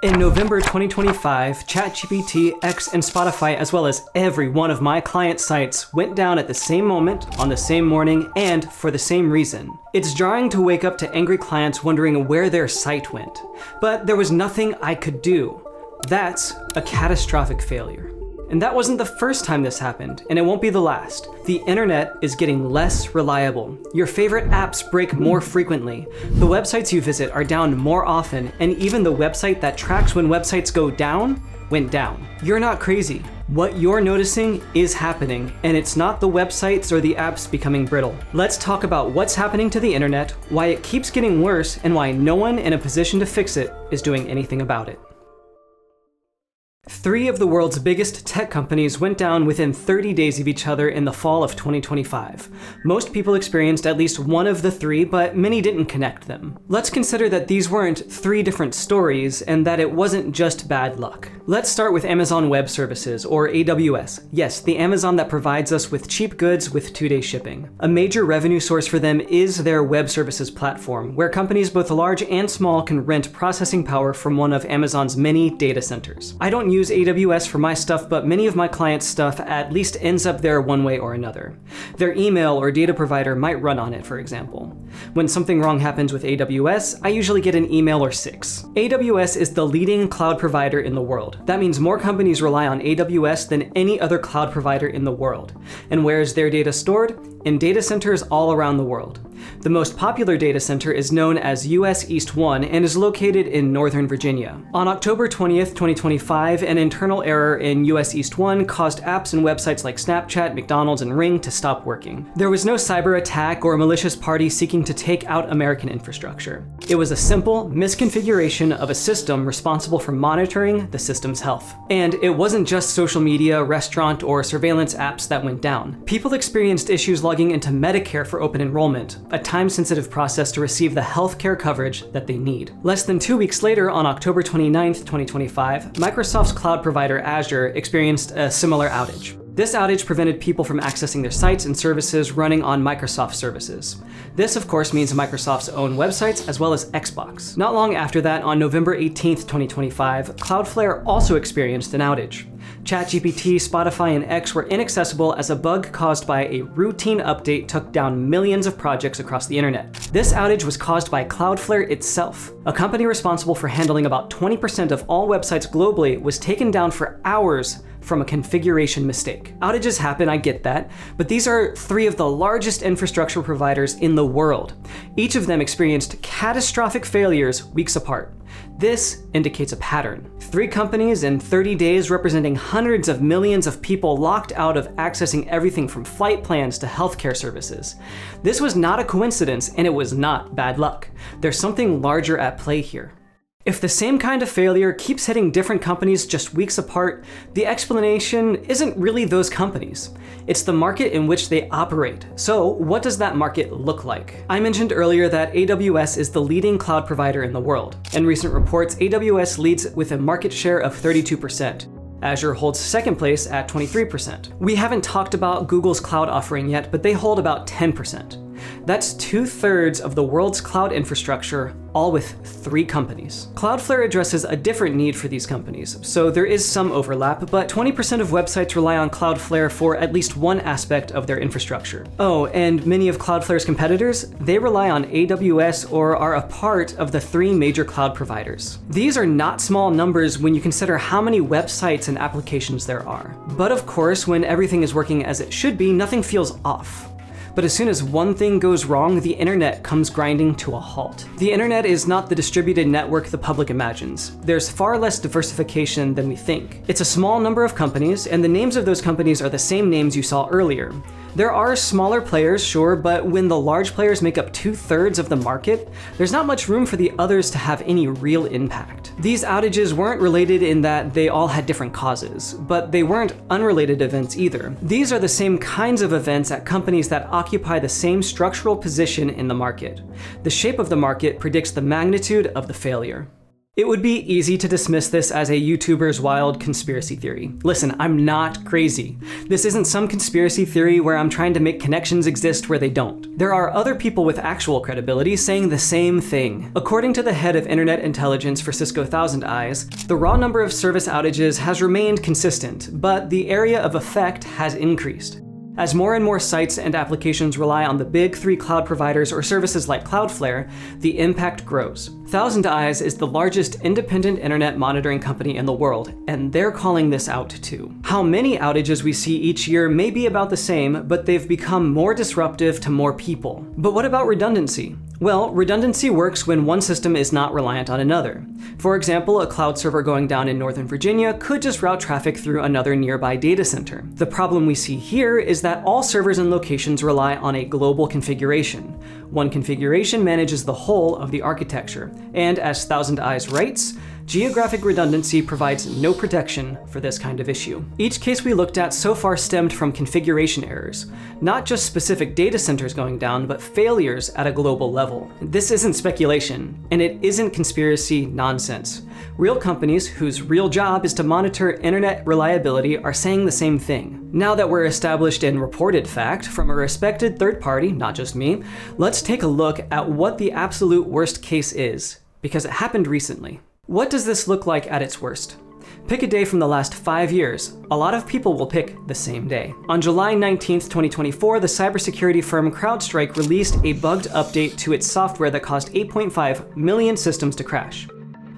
In November 2025, ChatGPT, X, and Spotify, as well as every one of my client sites, went down at the same moment, on the same morning, and for the same reason. It's jarring to wake up to angry clients wondering where their site went. But there was nothing I could do. That's a catastrophic failure. And that wasn't the first time this happened, and it won't be the last. The internet is getting less reliable. Your favorite apps break more frequently. The websites you visit are down more often, and even the website that tracks when websites go down went down. You're not crazy. What you're noticing is happening, and it's not the websites or the apps becoming brittle. Let's talk about what's happening to the internet, why it keeps getting worse, and why no one in a position to fix it is doing anything about it. 3 of the world's biggest tech companies went down within 30 days of each other in the fall of 2025. Most people experienced at least one of the 3, but many didn't connect them. Let's consider that these weren't 3 different stories and that it wasn't just bad luck. Let's start with Amazon Web Services, or AWS. Yes, the Amazon that provides us with cheap goods with 2-day shipping. A major revenue source for them is their web services platform, where companies both large and small can rent processing power from one of Amazon's many data centers. I don't use AWS for my stuff, but many of my clients' stuff at least ends up there one way or another. Their email or data provider might run on it, for example. When something wrong happens with AWS, I usually get an email or 6. AWS is the leading cloud provider in the world. That means more companies rely on AWS than any other cloud provider in the world. And where is their data stored? In data centers all around the world. The most popular data center is known as US East 1 and is located in Northern Virginia. On October 20th, 2025, an internal error in US East 1 caused apps and websites like Snapchat, McDonald's, and Ring to stop working. There was no cyber attack or malicious party seeking to take out American infrastructure. It was a simple misconfiguration of a system responsible for monitoring the system's health. And it wasn't just social media, restaurant, or surveillance apps that went down. People experienced issues logging into Medicare for open enrollment, a time-sensitive process to receive the healthcare coverage that they need. Less than 2 weeks later, on October 29th, 2025, Microsoft's cloud provider Azure experienced a similar outage. This outage prevented people from accessing their sites and services running on Microsoft services. This, of course, means Microsoft's own websites as well as Xbox. Not long after that, on November 18th, 2025, Cloudflare also experienced an outage. ChatGPT, Spotify, and X were inaccessible as a bug caused by a routine update took down millions of projects across the internet. This outage was caused by Cloudflare itself. A company responsible for handling about 20% of all websites globally was taken down for hours from a configuration mistake. Outages happen, I get that, but these are 3 of the largest infrastructure providers in the world. Each of them experienced catastrophic failures weeks apart. This indicates a pattern. 3 companies in 30 days representing hundreds of millions of people locked out of accessing everything from flight plans to healthcare services. This was not a coincidence, and it was not bad luck. There's something larger at play here. If the same kind of failure keeps hitting different companies just weeks apart, the explanation isn't really those companies. It's the market in which they operate. So what does that market look like? I mentioned earlier that AWS is the leading cloud provider in the world. In recent reports, AWS leads with a market share of 32%. Azure holds second place at 23%. We haven't talked about Google's cloud offering yet, but they hold about 10%. That's 2/3 of the world's cloud infrastructure, all with 3 companies. Cloudflare addresses a different need for these companies, so there is some overlap, but 20% of websites rely on Cloudflare for at least one aspect of their infrastructure. Oh, and many of Cloudflare's competitors, they rely on AWS or are a part of the 3 major cloud providers. These are not small numbers when you consider how many websites and applications there are. But of course, when everything is working as it should be, nothing feels off. But as soon as one thing goes wrong, the internet comes grinding to a halt. The internet is not the distributed network the public imagines. There's far less diversification than we think. It's a small number of companies, and the names of those companies are the same names you saw earlier. There are smaller players, sure, but when the large players make up 2/3 of the market, there's not much room for the others to have any real impact. These outages weren't related in that they all had different causes, but they weren't unrelated events either. These are the same kinds of events at companies that occupy the same structural position in the market. The shape of the market predicts the magnitude of the failure. It would be easy to dismiss this as a YouTuber's wild conspiracy theory. Listen, I'm not crazy. This isn't some conspiracy theory where I'm trying to make connections exist where they don't. There are other people with actual credibility saying the same thing. According to the head of Internet Intelligence for Cisco Thousand Eyes, the raw number of service outages has remained consistent, but the area of effect has increased. As more and more sites and applications rely on the big three cloud providers or services like Cloudflare, the impact grows. Thousand Eyes is the largest independent internet monitoring company in the world, and they're calling this out too. How many outages we see each year may be about the same, but they've become more disruptive to more people. But what about redundancy? Well, redundancy works when one system is not reliant on another. For example, a cloud server going down in Northern Virginia could just route traffic through another nearby data center. The problem we see here is that all servers and locations rely on a global configuration. One configuration manages the whole of the architecture, and as Thousand Eyes writes, geographic redundancy provides no protection for this kind of issue. Each case we looked at so far stemmed from configuration errors, not just specific data centers going down, but failures at a global level. This isn't speculation, and it isn't conspiracy nonsense. Real companies whose real job is to monitor internet reliability are saying the same thing. Now that we're established in reported fact from a respected third party, not just me, let's take a look at what the absolute worst case is, because it happened recently. What does this look like at its worst? Pick a day from the last 5 years. A lot of people will pick the same day. On July 19th, 2024, the cybersecurity firm CrowdStrike released a bugged update to its software that caused 8.5 million systems to crash.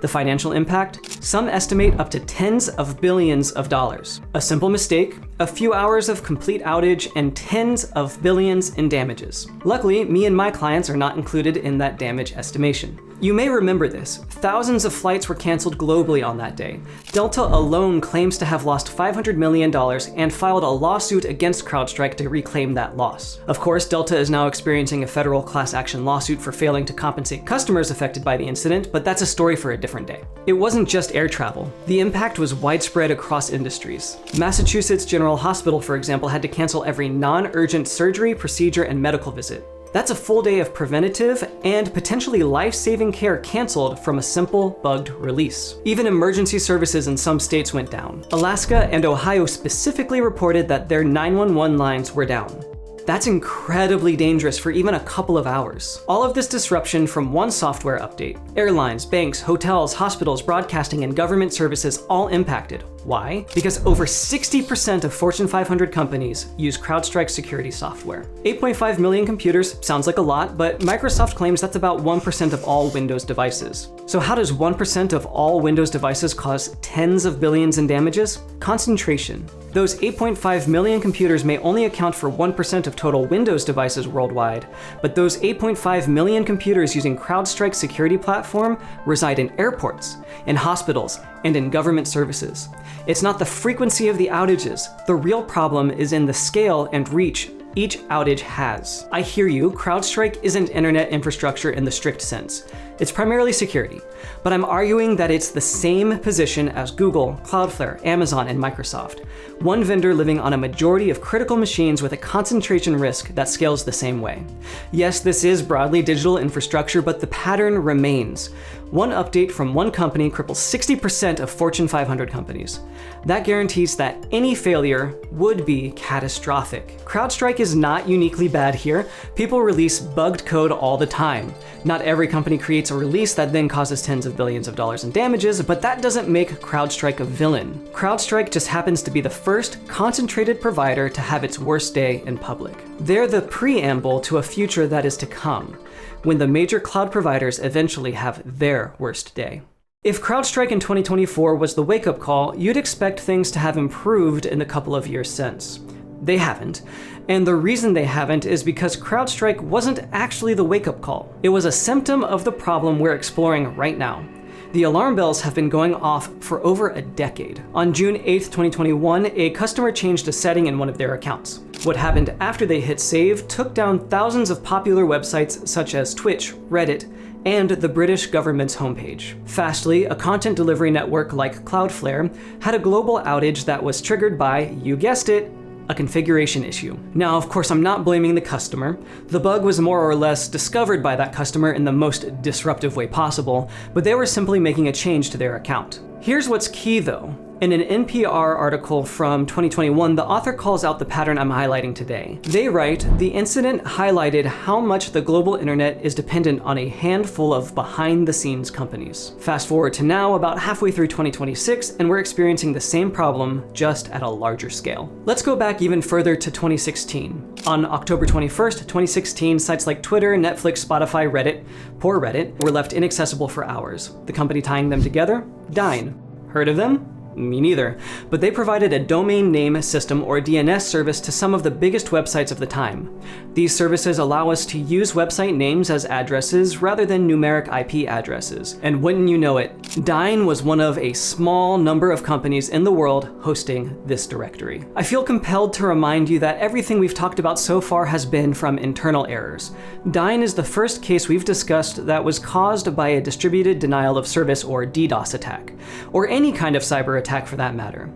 The financial impact? Some estimate up to tens of billions of dollars. A simple mistake, a few hours of complete outage, and tens of billions in damages. Luckily, me and my clients are not included in that damage estimation. You may remember this. Thousands of flights were canceled globally on that day. Delta alone claims to have lost $500 million and filed a lawsuit against CrowdStrike to reclaim that loss. Of course, Delta is now experiencing a federal class action lawsuit for failing to compensate customers affected by the incident, but that's a story for a different day. It wasn't just air travel. The impact was widespread across industries. Massachusetts General Hospital, for example, had to cancel every non-urgent surgery, procedure, and medical visit. That's a full day of preventative and potentially life-saving care canceled from a simple bugged release. Even emergency services in some states went down. Alaska and Ohio specifically reported that their 911 lines were down. That's incredibly dangerous for even a couple of hours. All of this disruption from one software update. Airlines, banks, hotels, hospitals, broadcasting, and government services all impacted. Why? Because over 60% of Fortune 500 companies use CrowdStrike security software. 8.5 million computers sounds like a lot, but Microsoft claims that's about 1% of all Windows devices. So how does 1% of all Windows devices cause tens of billions in damages? Concentration. Those 8.5 million computers may only account for 1% of total Windows devices worldwide, but those 8.5 million computers using CrowdStrike's security platform reside in airports, in hospitals, and in government services. It's not the frequency of the outages. The real problem is in the scale and reach each outage has. I hear you, CrowdStrike isn't internet infrastructure in the strict sense. It's primarily security, but I'm arguing that it's the same position as Google, Cloudflare, Amazon, and Microsoft. One vendor living on a majority of critical machines with a concentration risk that scales the same way. Yes, this is broadly digital infrastructure, but the pattern remains. One update from one company cripples 60% of Fortune 500 companies. That guarantees that any failure would be catastrophic. CrowdStrike is not uniquely bad here. People release bugged code all the time. Not every company creates a release that then causes tens of billions of dollars in damages, but that doesn't make CrowdStrike a villain. CrowdStrike just happens to be the first concentrated provider to have its worst day in public. They're the preamble to a future that is to come, when the major cloud providers eventually have their worst day. If CrowdStrike in 2024 was the wake-up call, you'd expect things to have improved in the couple of years since. They haven't. And the reason they haven't is because CrowdStrike wasn't actually the wake-up call. It was a symptom of the problem we're exploring right now. The alarm bells have been going off for over a decade. On June 8th, 2021, a customer changed a setting in one of their accounts. What happened after they hit save took down thousands of popular websites such as Twitch, Reddit, and the British government's homepage. Fastly, a content delivery network like Cloudflare, had a global outage that was triggered by, you guessed it, a configuration issue. Now, of course, I'm not blaming the customer. The bug was more or less discovered by that customer in the most disruptive way possible, but they were simply making a change to their account. Here's what's key though. In an NPR article from 2021, the author calls out the pattern I'm highlighting today. They write, "The incident highlighted how much the global internet is dependent on a handful of behind-the-scenes companies." Fast forward to now, about halfway through 2026, and we're experiencing the same problem, just at a larger scale. Let's go back even further to 2016. On October 21st, 2016, sites like Twitter, Netflix, Spotify, Reddit, poor Reddit, were left inaccessible for hours. The company tying them together? Dyn. Heard of them? Me neither, but they provided a domain name system or DNS service to some of the biggest websites of the time. These services allow us to use website names as addresses rather than numeric IP addresses. And wouldn't you know it, Dyn was one of a small number of companies in the world hosting this directory. I feel compelled to remind you that everything we've talked about so far has been from internal errors. Dyn is the first case we've discussed that was caused by a distributed denial of service or DDoS attack, or any kind of cyber attack for that matter.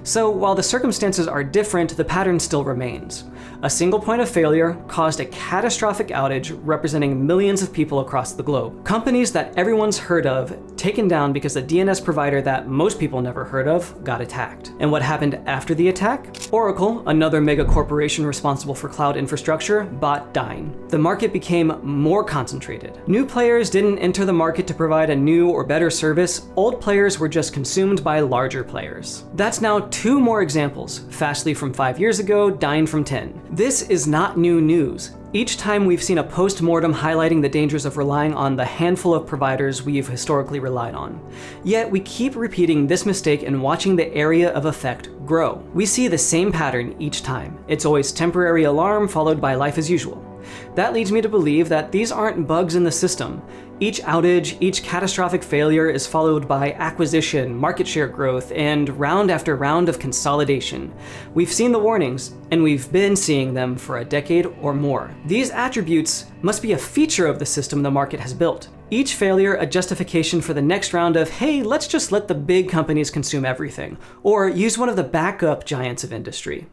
So while the circumstances are different, the pattern still remains. A single point of failure caused a catastrophic outage representing millions of people across the globe. Companies that everyone's heard of taken down because the DNS provider that most people never heard of got attacked. And what happened after the attack? Oracle, another mega corporation responsible for cloud infrastructure, bought Dyn. The market became more concentrated. New players didn't enter the market to provide a new or better service. Old players were just consumed by larger players. That's now 2 more examples. Fastly from 5 years ago, Dyn from 10. This is not new news. Each time we've seen a post-mortem highlighting the dangers of relying on the handful of providers we've historically relied on. Yet we keep repeating this mistake and watching the area of effect grow. We see the same pattern each time. It's always temporary alarm followed by life as usual. That leads me to believe that these aren't bugs in the system. Each outage, each catastrophic failure is followed by acquisition, market share growth, and round after round of consolidation. We've seen the warnings, and we've been seeing them for a decade or more. These attributes must be a feature of the system the market has built. Each failure a justification for the next round of, hey, let's just let the big companies consume everything, or use one of the backup giants of industry.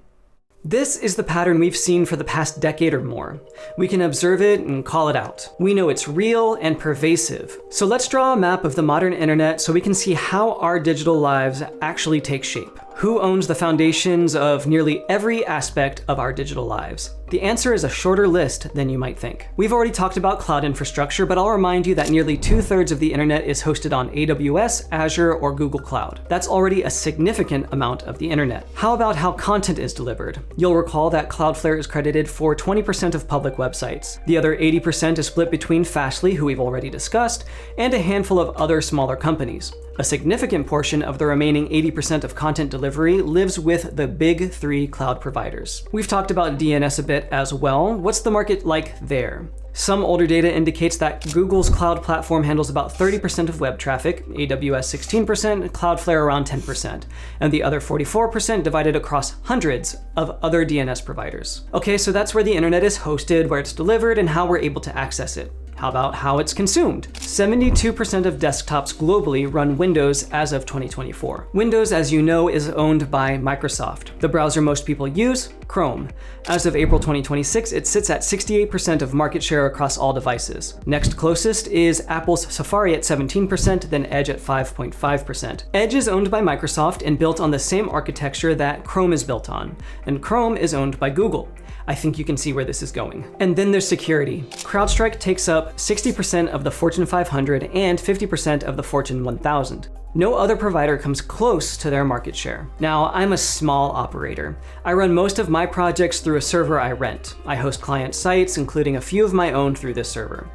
This is the pattern we've seen for the past decade or more. We can observe it and call it out. We know it's real and pervasive. So let's draw a map of the modern internet so we can see how our digital lives actually take shape. Who owns the foundations of nearly every aspect of our digital lives? The answer is a shorter list than you might think. We've already talked about cloud infrastructure, but I'll remind you that nearly 2/3 of the internet is hosted on AWS, Azure, or Google Cloud. That's already a significant amount of the internet. How about how content is delivered? You'll recall that Cloudflare is credited for 20% of public websites. The other 80% is split between Fastly, who we've already discussed, and a handful of other smaller companies. A significant portion of the remaining 80% of content delivery lives with the big 3 cloud providers. We've talked about DNS a bit as well. What's the market like there? Some older data indicates that Google's cloud platform handles about 30% of web traffic, AWS 16%, Cloudflare around 10%, and the other 44% divided across hundreds of other DNS providers. Okay, so that's where the internet is hosted, where it's delivered, and how we're able to access it. How about how it's consumed? 72% of desktops globally run Windows as of 2024. Windows, as you know, is owned by Microsoft. The browser most people use, Chrome. As of April 2026, it sits at 68% of market share across all devices. Next closest is Apple's Safari at 17%, then Edge at 5.5%. Edge is owned by Microsoft and built on the same architecture that Chrome is built on, and Chrome is owned by Google. I think you can see where this is going. And then there's security. CrowdStrike takes up 60% of the Fortune 500 and 50% of the Fortune 1000. No other provider comes close to their market share. Now, I'm a small operator. I run most of my projects through a server I rent. I host client sites, including a few of my own through this server.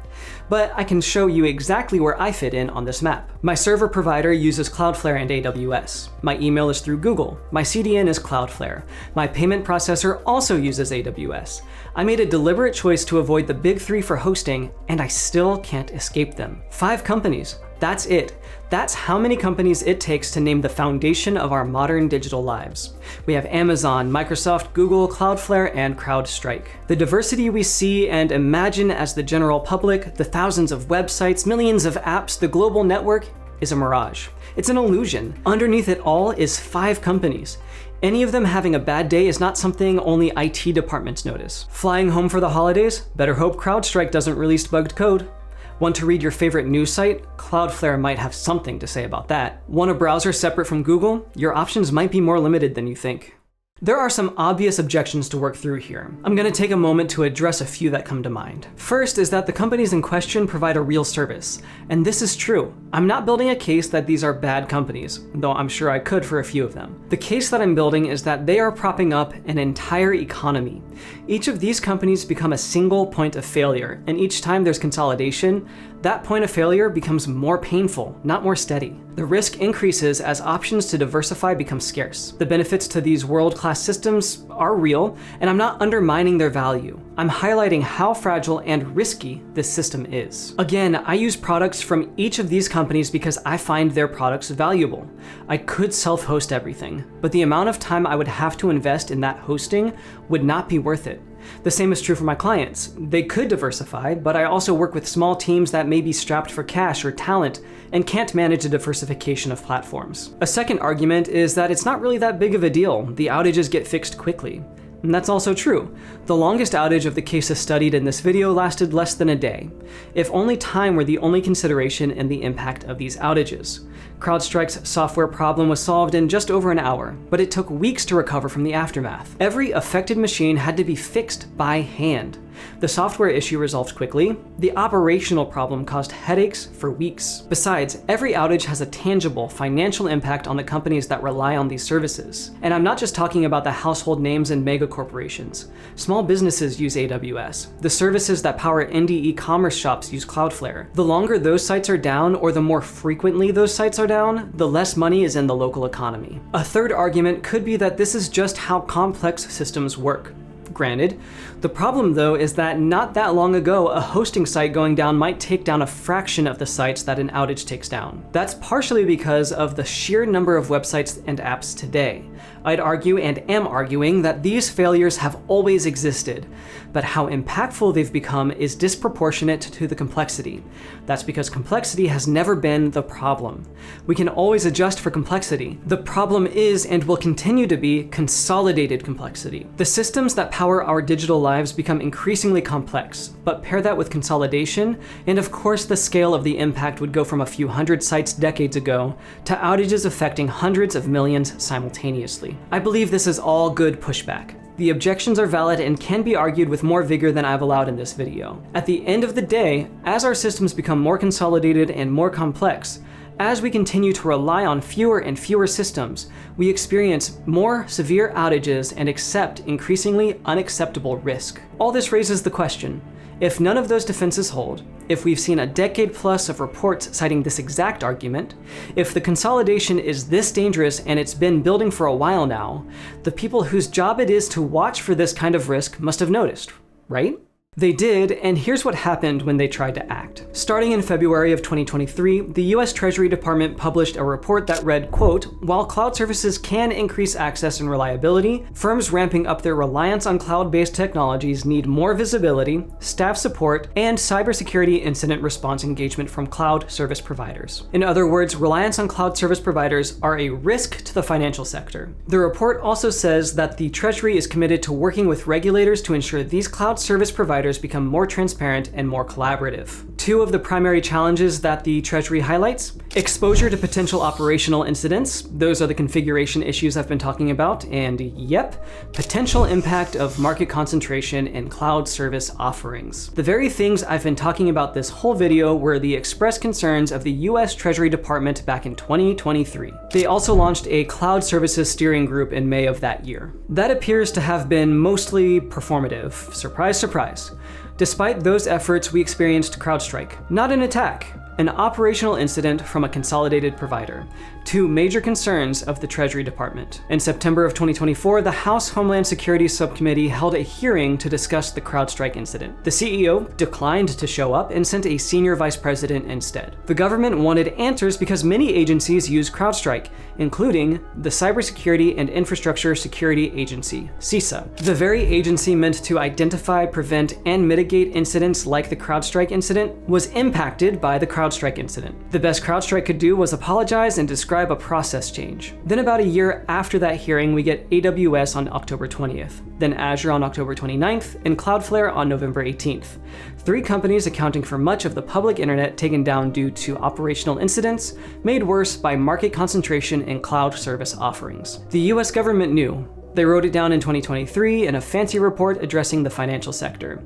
But I can show you exactly where I fit in on this map. My server provider uses Cloudflare and AWS. My email is through Google. My CDN is Cloudflare. My payment processor also uses AWS. I made a deliberate choice to avoid the big 3 for hosting, and I still can't escape them. 5 companies. That's it. That's how many companies it takes to name the foundation of our modern digital lives. We have Amazon, Microsoft, Google, Cloudflare, and CrowdStrike. The diversity we see and imagine as the general public, the thousands of websites, millions of apps, the global network, is a mirage. It's an illusion. Underneath it all is 5 companies. Any of them having a bad day is not something only IT departments notice. Flying home for the holidays? Better hope CrowdStrike doesn't release bugged code. Want to read your favorite news site? Cloudflare might have something to say about that. Want a browser separate from Google? Your options might be more limited than you think. There are some obvious objections to work through here. I'm going to take a moment to address a few that come to mind. First is that the companies in question provide a real service, and this is true. I'm not building a case that these are bad companies, though I'm sure I could for a few of them. The case that I'm building is that they are propping up an entire economy. Each of these companies become a single point of failure, and each time there's consolidation, that point of failure becomes more painful, not more steady. The risk increases as options to diversify become scarce. The benefits to these world-class systems are real, and I'm not undermining their value. I'm highlighting how fragile and risky this system is. Again, I use products from each of these companies because I find their products valuable. I could self-host everything, but the amount of time I would have to invest in that hosting would not be worth it. The same is true for my clients. They could diversify, but I also work with small teams that may be strapped for cash or talent and can't manage a diversification of platforms. A second argument is that it's not really that big of a deal. The outages get fixed quickly. And that's also true. The longest outage of the cases studied in this video lasted less than a day, if only time were the only consideration in the impact of these outages. CrowdStrike's software problem was solved in just over an hour, but it took weeks to recover from the aftermath. Every affected machine had to be fixed by hand. The software issue resolved quickly. The operational problem caused headaches for weeks. Besides, every outage has a tangible financial impact on the companies that rely on these services. And I'm not just talking about the household names and mega corporations. Small businesses use AWS. The services that power indie e-commerce shops use Cloudflare. The longer those sites are down, or the more frequently those sites are down, the less money is in the local economy. A third argument could be that this is just how complex systems work. Granted, the problem though is that not that long ago, a hosting site going down might take down a fraction of the sites that an outage takes down. That's partially because of the sheer number of websites and apps today. I'd argue and am arguing that these failures have always existed, but how impactful they've become is disproportionate to the complexity. That's because complexity has never been the problem. We can always adjust for complexity. The problem is and will continue to be consolidated complexity. The systems that power our digital lives become increasingly complex, but pair that with consolidation, and of course the scale of the impact would go from a few hundred sites decades ago to outages affecting hundreds of millions simultaneously. I believe this is all good pushback. The objections are valid and can be argued with more vigor than I've allowed in this video. At the end of the day, as our systems become more consolidated and more complex, as we continue to rely on fewer and fewer systems, we experience more severe outages and accept increasingly unacceptable risk. All this raises the question, if none of those defenses hold, if we've seen a decade plus of reports citing this exact argument, if the consolidation is this dangerous and it's been building for a while now, the people whose job it is to watch for this kind of risk must have noticed, right? They did, and here's what happened when they tried to act. Starting in February of 2023, the US Treasury Department published a report that read, quote, "While cloud services can increase access and reliability, firms ramping up their reliance on cloud-based technologies need more visibility, staff support, and cybersecurity incident response engagement from cloud service providers." In other words, reliance on cloud service providers are a risk to the financial sector. The report also says that the Treasury is committed to working with regulators to ensure these cloud service providers become more transparent and more collaborative. Two of the primary challenges that the Treasury highlights: exposure to potential operational incidents, those are the configuration issues I've been talking about, and yep, potential impact of market concentration in cloud service offerings. The very things I've been talking about this whole video were the express concerns of the US Treasury Department back in 2023. They also launched a cloud services steering group in May of that year. That appears to have been mostly performative. Surprise, surprise. Despite those efforts, we experienced CrowdStrike. Not an attack, an operational incident from a consolidated provider. Two major concerns of the Treasury Department. In September of 2024, the House Homeland Security Subcommittee held a hearing to discuss the CrowdStrike incident. The CEO declined to show up and sent a senior vice president instead. The government wanted answers because many agencies use CrowdStrike, including the Cybersecurity and Infrastructure Security Agency, CISA. The very agency meant to identify, prevent, and mitigate incidents like the CrowdStrike incident was impacted by the CrowdStrike incident. The best CrowdStrike could do was apologize and describe a process change. Then about a year after that hearing, we get AWS on October 20th, then Azure on October 29th, and Cloudflare on November 18th. 3 companies accounting for much of the public internet taken down due to operational incidents, made worse by market concentration in cloud service offerings. The US government knew. They wrote it down in 2023 in a fancy report addressing the financial sector.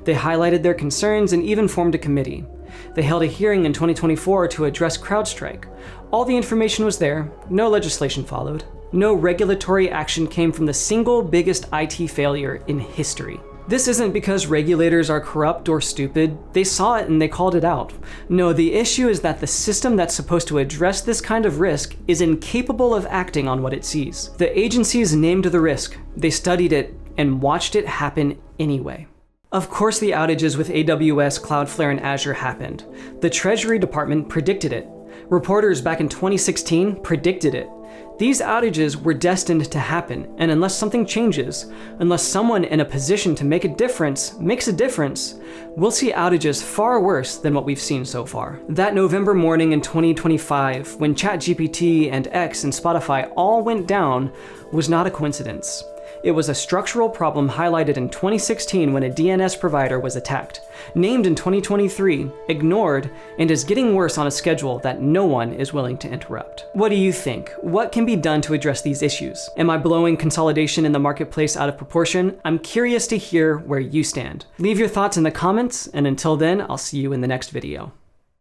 They highlighted their concerns and even formed a committee. They held a hearing in 2024 to address CrowdStrike. All the information was there, no legislation followed. No regulatory action came from the single biggest IT failure in history. This isn't because regulators are corrupt or stupid. They saw it and they called it out. No, the issue is that the system that's supposed to address this kind of risk is incapable of acting on what it sees. The agencies named the risk, they studied it, and watched it happen anyway. Of course the outages with AWS, Cloudflare, and Azure happened. The Treasury Department predicted it. Reporters back in 2016 predicted it. These outages were destined to happen, and unless something changes, unless someone in a position to make a difference makes a difference, we'll see outages far worse than what we've seen so far. That November morning in 2025, when ChatGPT and X and Spotify all went down, was not a coincidence. It was a structural problem highlighted in 2016 when a DNS provider was attacked, named in 2023, ignored, and is getting worse on a schedule that no one is willing to interrupt. What do you think? What can be done to address these issues? Am I blowing consolidation in the marketplace out of proportion? I'm curious to hear where you stand. Leave your thoughts in the comments, and until then, I'll see you in the next video.